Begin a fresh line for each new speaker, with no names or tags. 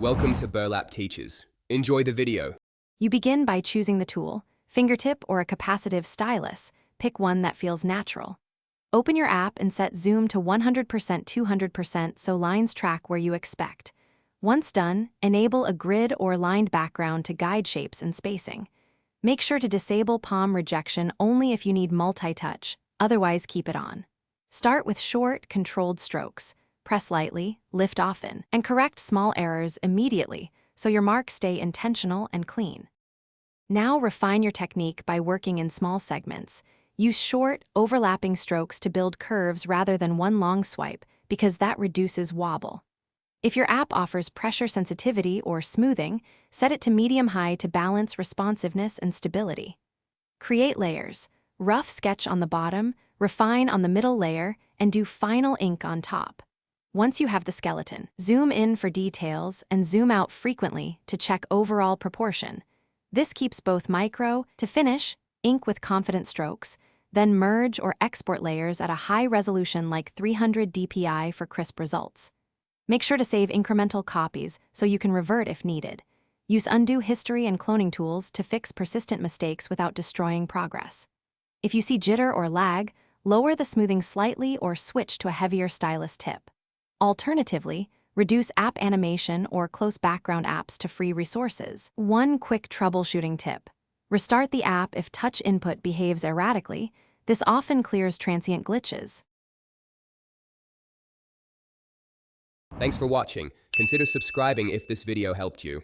Welcome to Burlap Teachers. Enjoy the video.
You begin by choosing the tool, fingertip or a capacitive stylus. Pick one that feels natural. Open your app and set zoom to 100% 200% so lines track where you expect. Once done, enable a grid or lined background to guide shapes and spacing. Make sure to disable palm rejection only if you need multi-touch, otherwise keep it on. Start with short, controlled strokes. Press lightly, lift often, and correct small errors immediately so your marks stay intentional and clean. Now refine your technique by working in small segments. Use short, overlapping strokes to build curves rather than one long swipe because that reduces wobble. If your app offers pressure sensitivity or smoothing, set it to medium-high to balance responsiveness and stability. Create layers. Rough sketch on the bottom, refine on the middle layer, and do final ink on top. Once you have the skeleton, zoom in for details and zoom out frequently to check overall proportion. This keeps both micro to finish, ink with confident strokes, then merge or export layers at a high resolution like 300 dpi for crisp results. Make sure to save incremental copies so you can revert if needed. Use undo history and cloning tools to fix persistent mistakes without destroying progress. If you see jitter or lag, lower the smoothing slightly or switch to a heavier stylus tip. Alternatively, reduce app animation or close background apps to free resources. One quick troubleshooting tip. Restart the app if touch input behaves erratically. This often clears transient glitches.
Thanks for watching. Consider subscribing if this video helped you.